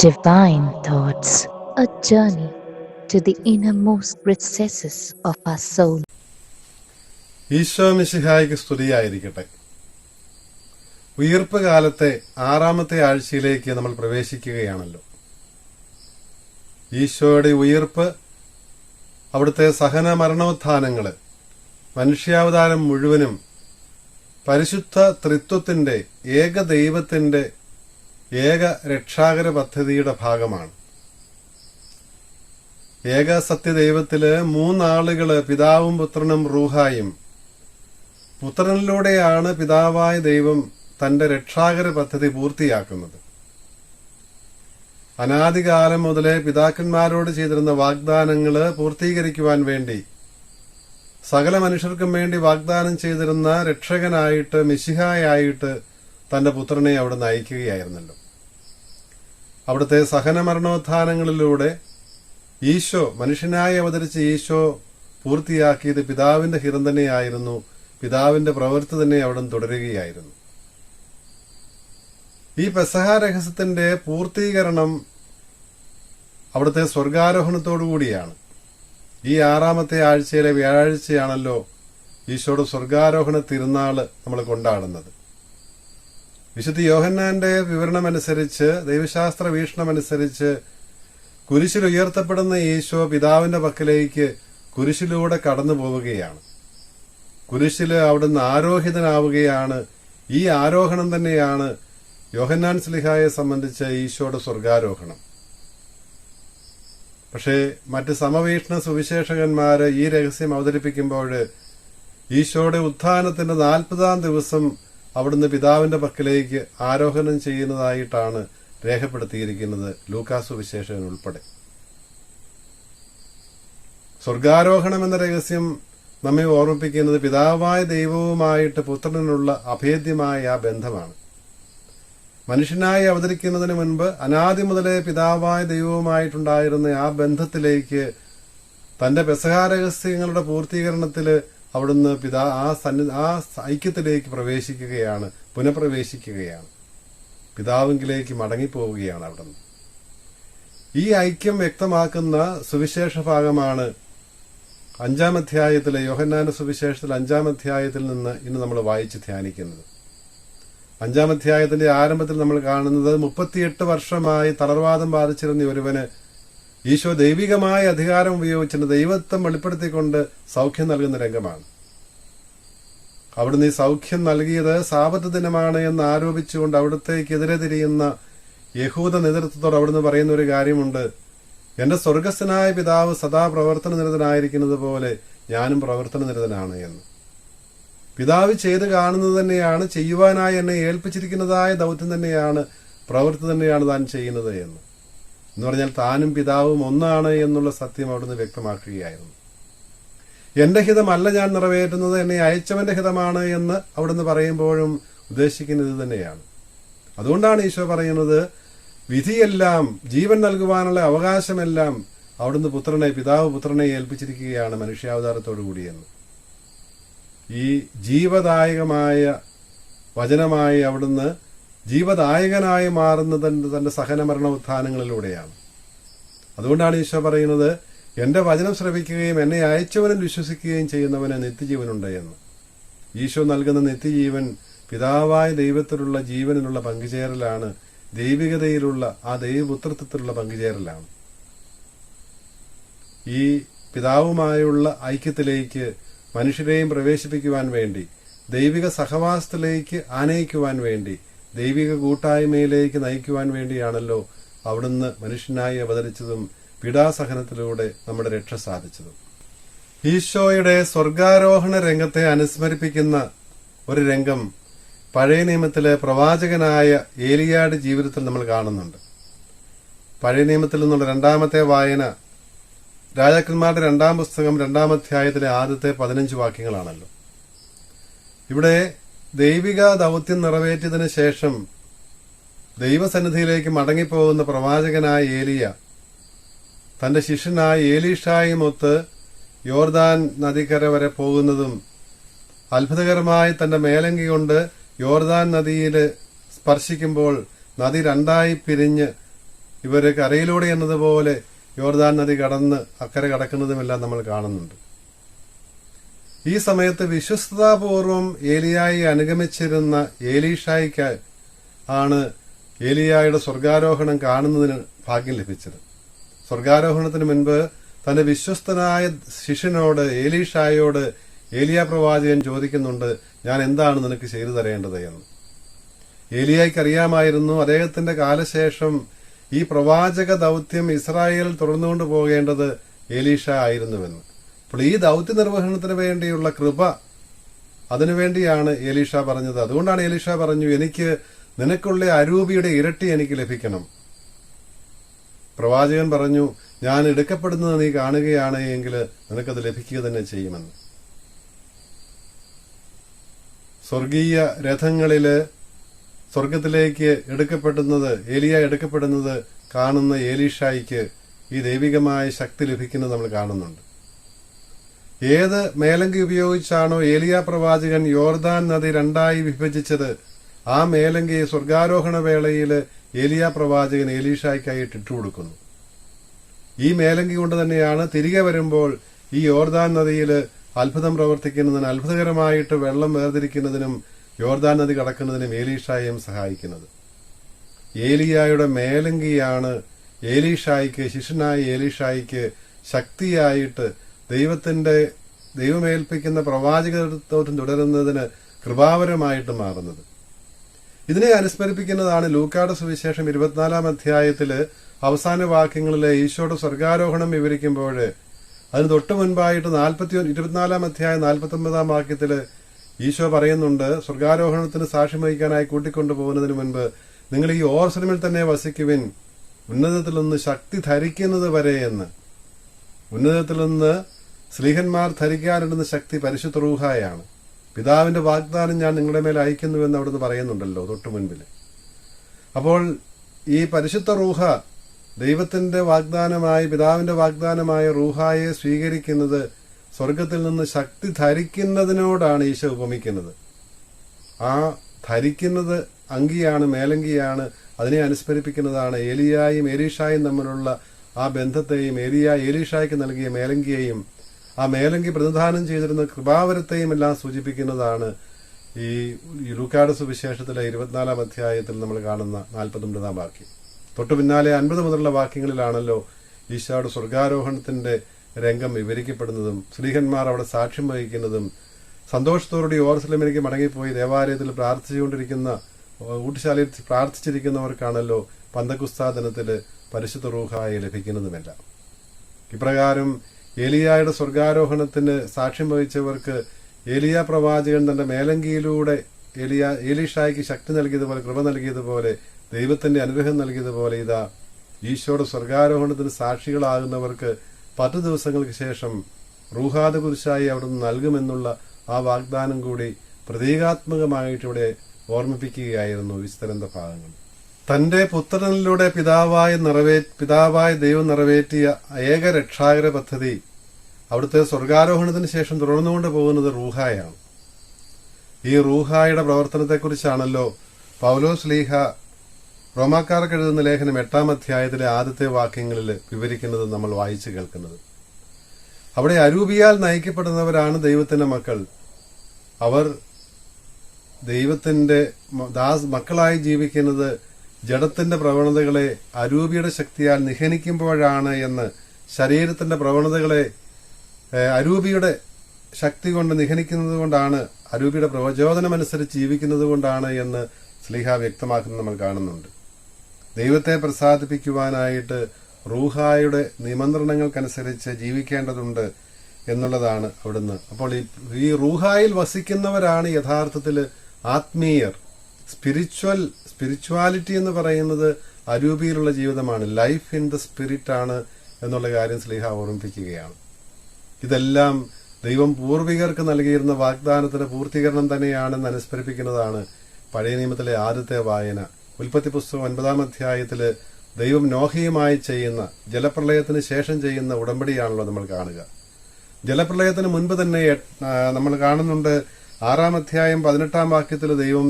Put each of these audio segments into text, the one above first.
Divine Thoughts, a journey to the innermost recesses of our soul. Isho മിശിഹായ്ക്ക് സ്തുതിയായിരിക്കട്ടെ. ഉയിർപ്പ് കാലത്തെ 6-ാമത്തെ ആഴ്ചയിലേക്ക് നമ്മൾ പ്രവേശിക്കുകയാണല്ലോ. ഈശോയുടെ ഉയിർപ്പ്, അവിടുത്തെ സഹന മരണോത്ഥാനങ്ങള്, മനുഷ്യാവതാരം മുഴുവനും പരിശുദ്ധ ത്രിത്വത്തിന്റെ, ഏകദൈവത്തിന്റെ, ഏക രക്ഷാകര പദ്ധതിയുടെ ഭാഗമാണ്. ഏക സത്യദൈവത്തില് 3 ആളുകള്, പിതാവും പുത്രനും റൂഹായും. പുത്രനിലൂടെയാണ് പിതാവായ ദൈവം തന്റെ രക്ഷാകര പദ്ധതി പൂർത്തിയാക്കുന്നത്. അനാദികാലം മുതലേ പിതാക്കന്മാരോട് ചെയ്തിരുന്ന വാഗ്ദാനങ്ങള് പൂർത്തീകരിക്കുവാൻ വേണ്ടി, സകല മനുഷ്യർക്കും വേണ്ടി വാഗ്ദാനം ചെയ്തിരുന്ന രക്ഷകനായിട്ട്, മിശിഹായായിട്ട് തന്റെ പുത്രനെ അവിടെ നയിക്കുകയായിരുന്നല്ലോ. അവിടുത്തെ സഹന മരണോത്ഥാനങ്ങളിലൂടെ ഈശോ, മനുഷ്യനായി അവതരിച്ച ഈശോ പൂർത്തിയാക്കിയത് പിതാവിന്റെ ഹിതം തന്നെയായിരുന്നു. പിതാവിന്റെ പ്രവൃത്തി തന്നെ അവിടെ തുടരുകയായിരുന്നു. ഈ പെസഹ രഹസ്യത്തിന്റെ പൂർത്തീകരണം അവിടുത്തെ സ്വർഗാരോഹണത്തോടുകൂടിയാണ്. ഈ 6-ാമത്തെ ആഴ്ചയിലെ വ്യാഴാഴ്ചയാണല്ലോ ഈശോയുടെ സ്വർഗാരോഹണ തിരുനാള് നമ്മൾ കൊണ്ടാടുന്നത്. വിശുദ്ധ യോഹന്നാന്റെ വിവരണമനുസരിച്ച്, ദൈവശാസ്ത്ര വീക്ഷണമനുസരിച്ച്, കുരിശിൽ ഉയർത്തപ്പെടുന്ന ഈശോ പിതാവിന്റെ പക്കലേക്ക് കുരിശിലൂടെ കടന്നു പോവുകയാണ്. കുരിശില് അവിടുന്ന് ആരോഹിതനാവുകയാണ്. ഈ ആരോഹണം തന്നെയാണ് യോഹന്നാൻ ശ്ലീഹായെ സംബന്ധിച്ച ഈശോയുടെ സ്വർഗാരോഹണം. പക്ഷേ മറ്റ് സമവീക്ഷണ സുവിശേഷകന്മാര് ഈ രഹസ്യം അവതരിപ്പിക്കുമ്പോൾ ഈശോയുടെ ഉത്ഥാനത്തിന്റെ 40-ാം ദിവസം അവിടുന്ന് പിതാവിന്റെ പക്കലേക്ക് ആരോഹണം ചെയ്യുന്നതായിട്ടാണ് രേഖപ്പെടുത്തിയിരിക്കുന്നത്, ലൂക്കാസ് സുവിശേഷകൻ ഉൾപ്പെടെ. സ്വർഗാരോഹണം എന്ന രഹസ്യം നമ്മെ ഓർമ്മിപ്പിക്കുന്നത് പിതാവായ ദൈവവുമായിട്ട് പുത്രനുള്ള അഭേദ്യമായ ആ ബന്ധമാണ്. മനുഷ്യനായി അവതരിക്കുന്നതിന് മുൻപ് അനാദി മുതലേ പിതാവായ ദൈവവുമായിട്ടുണ്ടായിരുന്ന ആ ബന്ധത്തിലേക്ക്, തന്റെ പെസഹ രഹസ്യങ്ങളുടെ പൂർത്തീകരണത്തില് അവിടുന്ന് ആ ഐക്യത്തിലേക്ക് പ്രവേശിക്കുകയാണ്, പുനഃപ്രവേശിക്കുകയാണ്. പിതാവിങ്കിലേക്ക് മടങ്ങിപ്പോവുകയാണ് അവിടുന്ന്. ഈ ഐക്യം വ്യക്തമാക്കുന്ന സുവിശേഷ ഭാഗമാണ് 5-ാം അധ്യായത്തിലെ, യോഹന്നാന്റെ സുവിശേഷത്തിൽ 5-ാം അധ്യായത്തിൽ നിന്ന് ഇന്ന് നമ്മൾ വായിച്ച് ധ്യാനിക്കുന്നത്. 5-ാം അധ്യായത്തിന്റെ ആരംഭത്തിൽ നമ്മൾ കാണുന്നത് 38 വർഷമായി തളർവാദം ബാധിച്ചിരുന്ന ഒരുവന് ഈശോ ദൈവികമായ അധികാരം ഉപയോഗിച്ചിട്ട് ദൈവത്വം വെളിപ്പെടുത്തിക്കൊണ്ട് സൗഖ്യം നൽകുന്ന രംഗമാണ്. അവിടുന്ന് ഈ സൗഖ്യം നൽകിയത് സാബത്ത് ദിനമാണ് എന്ന് ആരോപിച്ചുകൊണ്ട് അവിടത്തേക്കെതിരെ തിരിയുന്ന യഹൂദ നേതൃത്വത്തോട് അവിടുന്ന് പറയുന്ന ഒരു കാര്യമുണ്ട്: എന്റെ സ്വർഗസ്ഥനായ പിതാവ് സദാ പ്രവർത്തന നിരതനായിരിക്കുന്നത് പോലെ ഞാനും പ്രവർത്തന നിരതനാണ് എന്ന്. പിതാവ് ചെയ്ത് കാണുന്നത് തന്നെയാണ്, ചെയ്യുവാനായി എന്നെ ഏൽപ്പിച്ചിരിക്കുന്നതായ ദൗത്യം തന്നെയാണ്, പ്രവൃത്തി തന്നെയാണ് താൻ ചെയ്യുന്നത് എന്ന് പറഞ്ഞാൽ താനും പിതാവും ഒന്നാണ് എന്നുള്ള സത്യം അവിടുന്ന് വ്യക്തമാക്കുകയായിരുന്നു. എന്റെ ഹിതമല്ല ഞാൻ നിറവേറ്റുന്നത്, എന്നെ അയച്ചവന്റെ ഹിതമാണ് എന്ന് അവിടുന്ന് പറയുമ്പോഴും ഉദ്ദേശിക്കുന്നത് ഇത് തന്നെയാണ്. അതുകൊണ്ടാണ് ഈശോ പറയുന്നത്, വിധിയെല്ലാം, ജീവൻ നൽകുവാനുള്ള അവകാശമെല്ലാം അവിടുന്ന് പിതാവ് പുത്രനെ ഏൽപ്പിച്ചിരിക്കുകയാണ് മനുഷ്യാവതാരത്തോടുകൂടിയെന്ന്. ഈ ജീവദായകമായ വചനമായി അവിടുന്ന് ജീവദായകനായി മാറുന്നത് തന്റെ സഹനമരണ ഉത്ഥാനങ്ങളിലൂടെയാണ്. അതുകൊണ്ടാണ് ഈശോ പറയുന്നത്, എന്റെ വചനം ശ്രവിക്കുകയും എന്നെ അയച്ചവനും വിശ്വസിക്കുകയും ചെയ്യുന്നവന് നിത്യജീവനുണ്ട് എന്ന്. ഈശോ നൽകുന്ന നിത്യജീവൻ പിതാവായ ദൈവത്തിലുള്ള ജീവനിലുള്ള പങ്കുചേരലാണ്, ദൈവികതയിലുള്ള ആ ദൈവപുത്രത്വത്തിലുള്ള പങ്കുചേരലാണ്. ഈ പിതാവുമായുള്ള ഐക്യത്തിലേക്ക് മനുഷ്യരെയും പ്രവേശിപ്പിക്കുവാൻ വേണ്ടി, ദൈവിക സഹവാസത്തിലേക്ക് ആനയിക്കുവാൻ വേണ്ടി, ദൈവിക കൂട്ടായ്മയിലേക്ക് നയിക്കുവാൻ വേണ്ടിയാണല്ലോ അവിടുന്ന് മനുഷ്യനായി അവതരിച്ചതും പീഡാസഹനത്തിലൂടെ നമ്മുടെ രക്ഷ സാധിച്ചതും. ഈശോയുടെ സ്വർഗാരോഹണ രംഗത്തെ അനുസ്മരിപ്പിക്കുന്ന ഒരു രംഗം പഴയ നിയമത്തിലെ പ്രവാചകനായ ഏലിയായുടെ ജീവിതത്തിൽ നമ്മൾ കാണുന്നുണ്ട്. പഴയ നിയമത്തിൽ നിന്നുള്ള 2-ാമത്തെ വായന രാജാക്കന്മാരുടെ 2-ാം പുസ്തകം 2-ാം അധ്യായത്തിലെ ആദ്യത്തെ 15 വാക്യങ്ങളാണല്ലോ. ഇവിടെ ദൈവിക ദൗത്യം നിറവേറ്റിയതിനു ശേഷം ദൈവസന്നിധിയിലേക്ക് മടങ്ങിപ്പോകുന്ന പ്രവാചകനായ ഏലിയ തന്റെ ശിഷ്യനായ ഏലീഷായുമൊത്ത് യോർദാൻ നദിക്കര വരെ പോകുന്നതും, അത്ഭുതകരമായി തന്റെ മേലങ്കി കൊണ്ട് യോർദാൻ നദിയിൽ സ്പർശിക്കുമ്പോൾ നദി രണ്ടായി പിരിഞ്ഞ് ഇവര് കരയിലൂടെ എന്നതുപോലെ യോർദാൻ നദി കടന്ന് അക്കരെ കടക്കുന്നതുമെല്ലാം നമ്മൾ കാണുന്നുണ്ട്. ഈ സമയത്ത് വിശ്വസ്തതാപൂർവം ഏലിയായെ അനുഗമിച്ചിരുന്ന ഏലീഷായിക്ക് ആണ് ഏലിയായുടെ സ്വർഗാരോഹണം കാണുന്നതിന് ഭാഗ്യം ലഭിച്ചത്. സ്വർഗാരോഹണത്തിന് മുൻപ് തന്റെ വിശ്വസ്തനായ ശിഷ്യനോട് ഏലീഷായോട് ഏലിയ പ്രവാചകൻ ചോദിക്കുന്നുണ്ട്, ഞാൻ എന്താണ് നിനക്ക് ചെയ്തു തരേണ്ടത് എന്ന്. ഏലിയായ്ക്ക് അറിയാമായിരുന്നു അദ്ദേഹത്തിന്റെ കാലശേഷം ഈ പ്രവാചക ദൗത്യം ഇസ്രായേലിൽ തുടർന്നുകൊണ്ട് പോകേണ്ടത് ഏലീഷ ആയിരുന്നുവെന്ന്. അപ്പോൾ ഈ ദൗത്യ നിർവഹണത്തിന് വേണ്ടിയുള്ള കൃപ അതിനുവേണ്ടിയാണ് ഏലീഷ പറഞ്ഞത്. അതുകൊണ്ടാണ് ഏലീഷ പറഞ്ഞു, എനിക്ക് നിനക്കുള്ള അരൂപിയുടെ ഇരട്ടി എനിക്ക് ലഭിക്കണം. പ്രവാചകൻ പറഞ്ഞു, ഞാൻ എടുക്കപ്പെടുന്നത് നീ കാണുകയാണ് എങ്കിൽ നിനക്കത് ലഭിക്കുക തന്നെ ചെയ്യുമെന്ന്. സ്വർഗീയ രഥങ്ങളില് സ്വർഗത്തിലേക്ക് ഏലിയ എടുക്കപ്പെടുന്നത് കാണുന്ന ഏലീഷായിക്ക് ഈ ദൈവികമായ ശക്തി ലഭിക്കുന്നത് നമ്മൾ കാണുന്നുണ്ട്. ഏത് മേലങ്കി ഉപയോഗിച്ചാണോ ഏലിയ പ്രവാചകൻ യോർദാൻ നദി രണ്ടായി വിഭജിച്ചത്, ആ മേലങ്കി സ്വർഗാരോഹണ വേളയിൽ ഏലിയ പ്രവാചകൻ ഏലീഷായ്ക്കായിട്ട് ഇട്ടുകൊടുക്കുന്നു. ഈ മേലങ്കി കൊണ്ട് തന്നെയാണ് തിരികെ വരുമ്പോൾ ഈ യോർദാൻ നദിയിൽ അത്ഭുതം പ്രവർത്തിക്കുന്നതിന്, അത്ഭുതകരമായിട്ട് വെള്ളം വേർതിരിക്കുന്നതിനും യോർദാൻ നദി കടക്കുന്നതിനും ഏലീഷായെയും സഹായിക്കുന്നത്. ഏലിയായുടെ മേലങ്കിയാണ് ശിഷ്യനായ ഏലീഷായിക്ക് ശക്തിയായിട്ട് ദൈവമേൽപ്പിക്കുന്ന പ്രവാചകത്വം തുടരുന്നതിന് കൃപാവരമായിട്ട് മാറുന്നത്. ഇതിനെ അനുസ്മരിപ്പിക്കുന്നതാണ് ലൂക്കായുടെ സുവിശേഷം 24 അധ്യായത്തില് അവസാന വാക്യങ്ങളിലെ ഈശോയുടെ സ്വർഗാരോഹണം വിവരിക്കുമ്പോൾ അതിന് തൊട്ടു മുൻപായിട്ട് 24 അധ്യായം 49 വാക്യത്തില് ഈശോ പറയുന്നുണ്ട്, സ്വർഗാരോഹണത്തിന് സാക്ഷ്യം വഹിക്കാനായി കൂട്ടിക്കൊണ്ടുപോകുന്നതിന് മുൻപ് നിങ്ങൾ ഈ ഓർസലമിൽ തന്നെ വസിക്കുവിൻ, ഉന്നതത്തിൽ നിന്ന് ശക്തി ധരിക്കുന്നത് വരെ എന്ന്. ഉന്നതത്തിൽ നിന്ന് സ്ലീഹന്മാർ ധരിക്കാനിടുന്ന ശക്തി പരിശുദ്ധ റൂഹായാണ്. പിതാവിന്റെ വാഗ്ദാനം ഞാൻ നിങ്ങളുടെ മേൽ അയക്കുന്നുവെന്ന് അവിടുന്ന് പറയുന്നുണ്ടല്ലോ തൊട്ടു മുൻപിൽ. അപ്പോൾ ഈ പരിശുദ്ധ റൂഹ ദൈവത്തിന്റെ വാഗ്ദാനമായി, പിതാവിന്റെ വാഗ്ദാനമായ റൂഹായെ സ്വീകരിക്കുന്നത് സ്വർഗത്തിൽ നിന്ന് ശക്തി ധരിക്കുന്നതിനോടാണ് ഈശോ ഉപമിക്കുന്നത്. ആ ധരിക്കുന്നത് അങ്കിയാണ്, മേലങ്കിയാണ്. അതിനെ അനുസ്മരിപ്പിക്കുന്നതാണ് ഏലിയായും ഏലീഷായും തമ്മിലുള്ള ആ ബന്ധത്തെയും ഏലീഷായ്ക്ക് നൽകിയ മേലങ്കിയെയും ആ മേലങ്കി പ്രതിദാനം ചെയ്തിരുന്ന കൃപാവരത്തെയും എല്ലാം സൂചിപ്പിക്കുന്നതാണ് ഈ ലൂക്കായുടെ സുവിശേഷത്തിലെ 24 അധ്യായത്തിൽ നമ്മൾ കാണുന്ന 49 വാക്യം. തൊട്ടു പിന്നാലെ 50 മുതലുള്ള വാക്യങ്ങളിലാണല്ലോ ഈശോയുടെ സ്വർഗാരോഹണത്തിന്റെ രംഗം വിവരിക്കപ്പെടുന്നതും സ്ലീഹന്മാർ അവിടെ സാക്ഷ്യം വഹിക്കുന്നതും സന്തോഷത്തോടെ യെരൂശലേമിലേക്ക് മടങ്ങിപ്പോയി ദേവാലയത്തിൽ ഊട്ടുശാലയിൽ പ്രാർത്ഥിച്ചിരിക്കുന്നവർക്കാണല്ലോ പന്തക്കുസ്താ ദിനത്തില് പരിശുദ്ധ റൂഹായെ ലഭിക്കുന്നതുമെല്ലാം. ഇപ്രകാരം ഏലിയായുടെ സ്വർഗാരോഹണത്തിന് സാക്ഷ്യം വഹിച്ചവർക്ക് ഏലിയ പ്രവാചകൻ തന്റെ മേലങ്കിയിലൂടെ ഏലീഷായ്ക്ക് ശക്തി നൽകിയതുപോലെ, കൃപ നൽകിയതുപോലെ, ദൈവത്തിന്റെ അനുഗ്രഹം നൽകിയതുപോലെ ഇതാ ഈശോയുടെ സ്വർഗാരോഹണത്തിന് സാക്ഷികളാകുന്നവർക്ക് 10 ദിവസങ്ങൾക്ക് ശേഷം റൂഹാദ കുരിശായി അവിടുന്ന് നൽകുമെന്നുള്ള ആ വാഗ്ദാനം കൂടി പ്രതീകാത്മകമായിട്ട് ഇവിടെ ഓർമ്മിപ്പിക്കുകയായിരുന്നു വിസ്തരന്ത ഭാഗങ്ങൾ. തന്റെ പുത്രനിലൂടെ പിതാവായ ദൈവം നിറവേറ്റിയ ഏക രക്ഷാകര പദ്ധതി അവിടുത്തെ സ്വർഗാരോഹണത്തിന് ശേഷം തുടർന്നുകൊണ്ട് പോകുന്നത് റൂഹായാണ്. ഈ റൂഹായുടെ പ്രവർത്തനത്തെക്കുറിച്ചാണല്ലോ പൗലോസ് ലീഹ റോമാക്കാർക്ക് എഴുതുന്ന ലേഖനം 8 അധ്യായത്തിലെ ആദ്യത്തെ വാക്യങ്ങളിൽ വിവരിക്കുന്നത് നമ്മൾ വായിച്ചു കേൾക്കുന്നത്. അവിടെ അരൂപിയാൽ നയിക്കപ്പെടുന്നവരാണ് ദൈവത്തിന്റെ മക്കൾ. അവർ ദൈവത്തിന്റെ മക്കളായി ജീവിക്കുന്നത് ജഡത്തിന്റെ പ്രവണതകളെ അരൂപിയുടെ ശക്തിയാൽ നിഹനിക്കുമ്പോഴാണ് എന്ന്, ശരീരത്തിന്റെ പ്രവണതകളെ അരൂപിയുടെ ശക്തി കൊണ്ട് നിഹനിക്കുന്നത് കൊണ്ടാണ്, അരൂപിയുടെ പ്രചോദനമനുസരിച്ച് ജീവിക്കുന്നത് കൊണ്ടാണ് എന്ന് സ്ലീഹ വ്യക്തമാക്കുന്നത് നമ്മൾ കാണുന്നുണ്ട്. ദൈവത്തെ പ്രസാദിപ്പിക്കുവാനായിട്ട് റൂഹായുടെ നിമന്ത്രണങ്ങൾക്കനുസരിച്ച് ജീവിക്കേണ്ടതുണ്ട് എന്നുള്ളതാണ് അവിടുന്ന്. അപ്പോൾ ഈ റൂഹായിൽ വസിക്കുന്നവരാണ് യഥാർത്ഥത്തിൽ ആത്മീയർ. സ്പിരിച്വാലിറ്റി എന്ന് പറയുന്നത് അരൂപിയിലുള്ള ജീവിതമാണ്. ലൈഫ് ഇൻ ദ സ്പിരിറ്റ് ആണ് എന്നുള്ള കാര്യം സ്ലീഹ ഓർമ്മിപ്പിക്കുകയാണ്. ഇതെല്ലാം ദൈവം പൂർവികർക്ക് നൽകിയിരുന്ന വാഗ്ദാനത്തിന്റെ പൂർത്തീകരണം തന്നെയാണെന്ന് അനുസ്മരിപ്പിക്കുന്നതാണ് പഴയ നിയമത്തിലെ ആദ്യത്തെ വായന. ഉൽപ്പത്തി പുസ്തകം 9 അധ്യായത്തില് ദൈവം നോഹയുമായി ചെയ്യുന്ന, ജലപ്രളയത്തിന് ശേഷം ചെയ്യുന്ന ഉടമ്പടിയാണല്ലോ നമ്മൾ കാണുക. ജലപ്രളയത്തിന് മുൻപ് തന്നെ നമ്മൾ കാണുന്നുണ്ട് 6 അധ്യായം 18 വാക്യത്തിൽ ദൈവം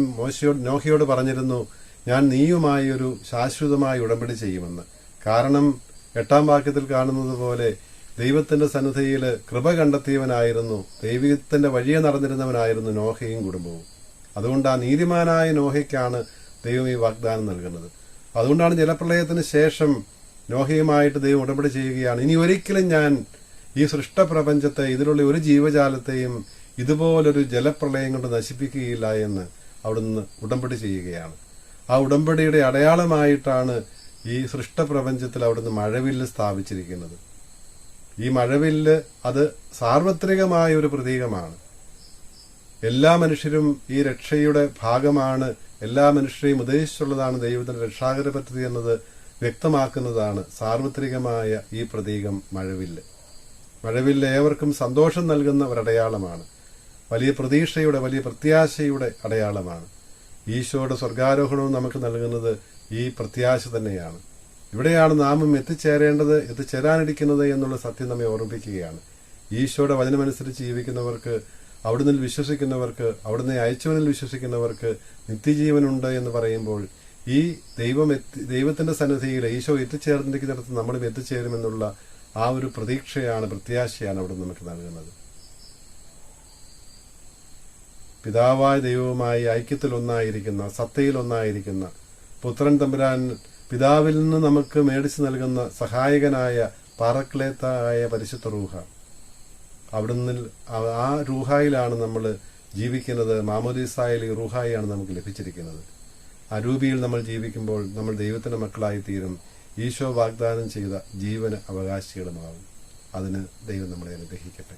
നോഹയോട് പറഞ്ഞിരുന്നു, ഞാൻ നീയുമായി ഒരു ശാശ്വതമായ ഉടമ്പടി ചെയ്യുമെന്ന്. കാരണം 8-ാം വാക്യത്തിൽ കാണുന്നത് പോലെ ദൈവത്തിന്റെ സന്നിധിയിൽ കൃപ കണ്ടെത്തിയവനായിരുന്നു, ദൈവത്തിന്റെ വഴിയെ നടന്നിരുന്നവനായിരുന്നു നോഹയും കുടുംബവും. അതുകൊണ്ട് ആ നീതിമാനായ നോഹയ്ക്കാണ് ദൈവം ഈ വാഗ്ദാനം നൽകുന്നത്. അതുകൊണ്ടാണ് ജലപ്രളയത്തിന് ശേഷം നോഹയുമായിട്ട് ദൈവം ഉടമ്പടി ചെയ്യുകയാണ്, ഇനി ഒരിക്കലും ഞാൻ ഈ സൃഷ്ടപ്രപഞ്ചത്തെ, ഇതിലുള്ള ഒരു ജീവജാലത്തെയും ഇതുപോലൊരു ജലപ്രളയം കൊണ്ട് നശിപ്പിക്കുകയില്ല എന്ന് അവിടുന്ന് ഉടമ്പടി ചെയ്യുകയാണ്. ആ ഉടമ്പടിയുടെ അടയാളമായിട്ടാണ് ഈ സൃഷ്ടപ്രപഞ്ചത്തിൽ അവിടുന്ന് മഴവില്ല് സ്ഥാപിച്ചിരിക്കുന്നത്. ഈ മഴവില്ല് അത് സാർവത്രികമായ ഒരു പ്രതീകമാണ്. എല്ലാ മനുഷ്യരും ഈ രക്ഷയുടെ ഭാഗമാണ്, എല്ലാ മനുഷ്യരെയും ഉദ്ദേശിച്ചുള്ളതാണ് ദൈവത്തിന്റെ രക്ഷാകര പദ്ധതി എന്നത് വ്യക്തമാക്കുന്നതാണ് സാർവത്രികമായ ഈ പ്രതീകം മഴവില്ല്. മഴവില്ല് ഏവർക്കും സന്തോഷം നൽകുന്ന ഒരടയാളമാണ്, വലിയ പ്രതീക്ഷയുടെ, വലിയ പ്രത്യാശയുടെ അടയാളമാണ്. ഈശോയുടെ സ്വർഗാരോഹണവും നമുക്ക് നൽകുന്നത് ഈ പ്രത്യാശ തന്നെയാണ്. ഇവിടെയാണ് നാമും എത്തിച്ചേരാനിരിക്കുന്നത് എന്നുള്ള സത്യം നമ്മെ ഓർമ്മിപ്പിക്കുകയാണ്. ഈശോയുടെ വചനമനുസരിച്ച് ജീവിക്കുന്നവർക്ക്, അവിടുന്ന് വിശ്വസിക്കുന്നവർക്ക്, അവിടുന്ന് അയച്ചവനിൽ വിശ്വസിക്കുന്നവർക്ക് നിത്യജീവനുണ്ട് എന്ന് പറയുമ്പോൾ ഈ ദൈവത്തിന്റെ സന്നിധിയിൽ ഈശോ എത്തിച്ചേർന്നിരിക്കുന്നിടത്ത് നമ്മളും എത്തിച്ചേരുമെന്നുള്ള ആ ഒരു പ്രതീക്ഷയാണ്, പ്രത്യാശയാണ് അവിടെ നമുക്ക് നൽകുന്നത്. പിതാവായ ദൈവവുമായി ഐക്യത്തിലൊന്നായിരിക്കുന്ന, സത്തയിലൊന്നായിരിക്കുന്ന പുത്രൻ തമ്പുരാൻ പിതാവിൽ നിന്ന് നമുക്ക് മേടിച്ചു നൽകുന്ന സഹായകനായ പാറക്ലേത്തായ പരിശുദ്ധ റൂഹ, അവിടുന്ന് ആ റൂഹായിലാണ് നമ്മൾ ജീവിക്കുന്നത്. മാമോദീസായിൽ ഈ റൂഹായാണ് നമുക്ക് ലഭിച്ചിരിക്കുന്നത്. ആ രൂപിയിൽ നമ്മൾ ജീവിക്കുമ്പോൾ നമ്മൾ ദൈവത്തിന്റെ മക്കളായി തീരും, ഈശോ വാഗ്ദാനം ചെയ്ത ജീവന് അവകാശികളുമാകും. അതിന് ദൈവം നമ്മളെ അനുഗ്രഹിക്കട്ടെ.